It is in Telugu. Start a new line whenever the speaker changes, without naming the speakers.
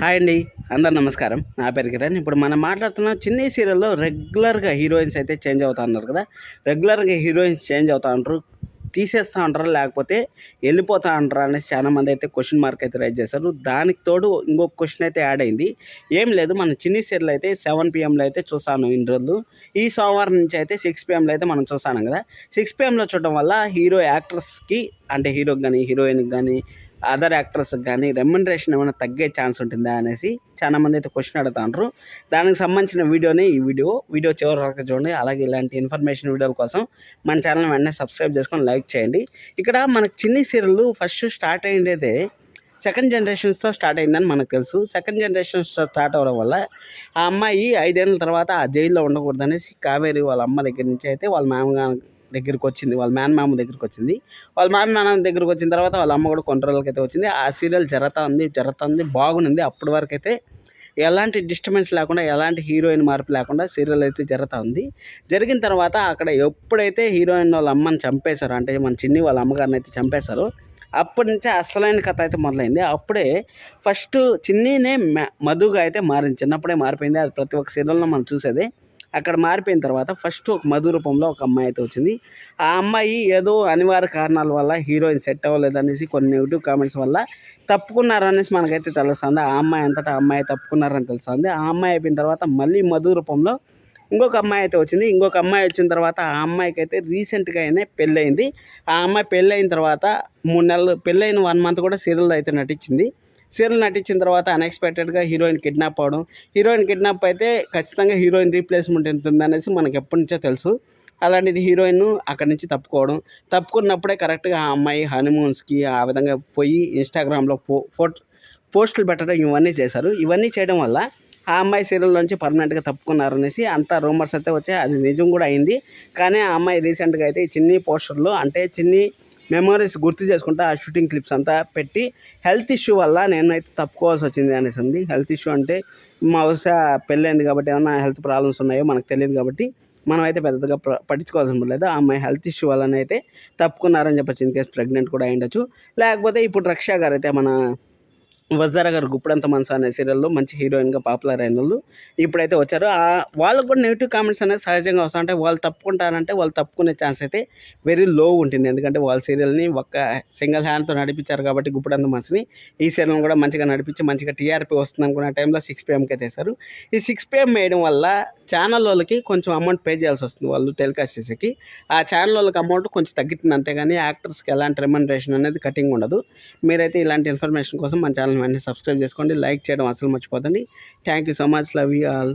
హాయ్ అండి, అందరు నమస్కారం. నా పేరు కిరణ్. ఇప్పుడు మనం మాట్లాడుతున్నాం చిన్ని సీరియల్లో రెగ్యులర్గా హీరోయిన్స్ అయితే చేంజ్ అవుతా ఉన్నారు కదా. రెగ్యులర్గా హీరోయిన్స్ చేంజ్ అవుతా ఉంటారు, తీసేస్తూ ఉంటారు, లేకపోతే వెళ్ళిపోతూ ఉంటారు అనేసి చాలామంది అయితే క్వశ్చన్ మార్క్ అయితే రైజ్ చేశారు. దానికి తోడు ఇంకొక క్వశ్చన్ అయితే యాడ్ అయింది. ఏం లేదు, మన చిన్ని సీరియల్ అయితే 7 PM అయితే చూస్తాను ఇన్ని రోజులు. ఈ సోమవారం నుంచి అయితే 6 PMలో అయితే మనం చూస్తాను కదా. 6 PMలో చూడడం వల్ల హీరో యాక్టర్స్కి, అంటే హీరోకి కానీ హీరోయిన్కి కానీ అదర్ యాక్టర్స్కి కానీ రెమ్యునరేషన్ ఏమైనా తగ్గే ఛాన్స్ ఉంటుందా అనేసి చాలామంది అయితే క్వశ్చన్ అడుగుతాండ్రు. దానికి సంబంధించిన వీడియోని ఈ వీడియో చివరి వరకు చూడండి. అలాగే ఇలాంటి ఇన్ఫర్మేషన్ వీడియోల కోసం మన ఛానల్ వెంటనే సబ్స్క్రైబ్ చేసుకొని లైక్ చేయండి. ఇక్కడ మనకు చిన్ని సీరియల్ ఫస్ట్ స్టార్ట్ అయ్యేదే సెకండ్ జనరేషన్స్తో స్టార్ట్ అయిందని మనకు తెలుసు. సెకండ్ జనరేషన్స్ స్టార్ట్ అవ్వడం వల్ల ఆ అమ్మాయి 5 ఏళ్ళ తర్వాత ఆ జైల్లో ఉండకూడదనేసి కావేరి వాళ్ళ అమ్మ దగ్గర నుంచి అయితే వాళ్ళ మామ దగ్గరికి వచ్చింది, వాళ్ళ మేనమామ దగ్గరికి వచ్చింది. వాళ్ళ మేనమామ దగ్గరికి వచ్చిన తర్వాత వాళ్ళ అమ్మ కూడా కొన్ని రోజులకైతే వచ్చింది. ఆ సీరియల్ జరుగుతుంది బాగుంది. అప్పటి వరకు అయితే ఎలాంటి డిస్టర్బెన్స్ లేకుండా, ఎలాంటి హీరోయిన్ మార్పు లేకుండా సీరియల్ అయితే జరుగుతూ ఉంది. జరిగిన తర్వాత అక్కడ ఎప్పుడైతే హీరోయిన్ వాళ్ళ అమ్మని చంపేశారో, అంటే మన చిన్ని వాళ్ళ అమ్మగారిని అయితే చంపేశారో, అప్పటి నుంచే అసలైన కథ అయితే మొదలైంది. అప్పుడే ఫస్ట్ చిన్నీనే మధుగా అయితే మారింది, చిన్నప్పుడే మారిపోయింది. అది ప్రతి ఒక్క సీరియల్లో మనం చూసేది. అక్కడ మారిపోయిన తర్వాత ఫస్ట్ ఒక మధు రూపంలో ఒక అమ్మాయి అయితే వచ్చింది. ఆ అమ్మాయి ఏదో అనివార్య కారణాల వల్ల హీరోయిన్ సెట్ అవ్వలేదనేసి కొన్ని నెగిటివ్ కామెంట్స్ వల్ల తప్పుకున్నారనేసి మనకైతే తెలుస్తుంది. ఆ అమ్మాయి అంతటా ఆ అమ్మాయి తప్పుకున్నారని తెలుస్తుంది. ఆ అమ్మాయి అయిపోయిన తర్వాత మళ్ళీ మధు రూపంలో ఇంకొక అమ్మాయి అయితే వచ్చింది. ఇంకొక అమ్మాయి వచ్చిన తర్వాత ఆ అమ్మాయికి అయితే రీసెంట్గా అయినా పెళ్ళయింది. ఆ అమ్మాయి పెళ్ళయిన తర్వాత 3 నెలలు, పెళ్ళైన 1 మంత్ కూడా సీరియల్లో అయితే నటించింది. సీరియల్ నటించిన తర్వాత అన్ఎక్స్పెక్టెడ్గా హీరోయిన్ కిడ్నాప్ అవ్వడం. హీరోయిన్ కిడ్నాప్ అయితే ఖచ్చితంగా హీరోయిన్ రీప్లేస్మెంట్ ఉంటుందనేసి మనకి ఎప్పటి నుంచో తెలుసు. అలాంటిది హీరోయిన్ అక్కడి నుంచి తప్పుకున్నప్పుడే కరెక్ట్గా ఆ అమ్మాయి హనీమూన్స్కి ఆ విధంగా పోయి ఇన్స్టాగ్రామ్లో పోస్టులు పెట్టడం ఇవన్నీ చేశారు. ఇవన్నీ చేయడం వల్ల ఆ అమ్మాయి సీరియల్ నుంచి పర్మనెంట్గా తప్పుకున్నారనేసి అంతా రూమర్స్ అయితే వచ్చాయి. అది నిజం కూడా అయింది. కానీ ఆ అమ్మాయి రీసెంట్గా అయితే ఈ చిన్ని పోస్టర్లు, అంటే చిన్ని మెమరీస్ గుర్తు చేసుకుంటా ఆ షూటింగ్ క్లిప్స్ అంతా పెట్టి హెల్త్ ఇష్యూ వల్ల నేనైతే తప్పుకోవాల్సి వచ్చింది అనేసి ఉంది. హెల్త్ ఇష్యూ అంటే బహుశా పెళ్ళైంది కాబట్టి ఏమైనా హెల్త్ ప్రాబ్లమ్స్ ఉన్నాయో మనకు తెలియదు, కాబట్టి మనం అయితే పెద్దగా పట్టించుకోవాల్సిన లేదు. ఆ అమ్మాయి హెల్త్ ఇష్యూ వల్లనైతే తప్పుకున్నారని చెప్పచ్చు. ఇన్ కేసు ప్రెగ్నెంట్ కూడా అయ్యుండొచ్చు. లేకపోతే ఇప్పుడు రక్ష గారు అయితే మన వజ్జారా గారు గుప్పుడంత మనసు అనే సీరియల్లో మంచి హీరోయిన్గా పాపులర్ అయిన వాళ్ళు ఇప్పుడైతే వచ్చారు. వాళ్ళకు కూడా నెగిటివ్ కామెంట్స్ అనేది సహజంగా వస్తాయి. అంటే వాళ్ళు తప్పుకుంటారంటే వాళ్ళు తప్పుకునే ఛాన్స్ అయితే వెరీ లో ఉంటుంది. ఎందుకంటే వాళ్ళ సీరియల్ని ఒక్క సింగిల్ హ్యాండ్తో నడిపించారు కాబట్టి గుప్పుడంత మనసుని ఈ సీరియల్ని కూడా మంచిగా నడిపించి మంచిగా టీఆర్పీ వస్తుంది అనుకున్న టైంలో 6 PMకి అయితే వేశారు. ఈ 6 PM వేయడం వల్ల ఛానల్ వాళ్ళకి కొంచెం అమౌంట్ పే చేయాల్సి వస్తుంది. వాళ్ళు టెలికాస్ట్ చేసేకి ఆ ఛానల్ వాళ్ళకి అమౌంట్ కొంచెం తగ్గుతుంది, అంతేగాని యాక్టర్స్కి ఎలాంటి రెమ్యునరేషన్ అనేది కటింగ్ ఉండదు. మీరైతే ఇలాంటి ఇన్ఫర్మేషన్ కోసం మన ఛానల్ వెంటనే సబ్స్క్రైబ్ చేసుకోండి, లైక్ చేయడం అసలు మర్చిపోతండి. Thank you so much, love you all.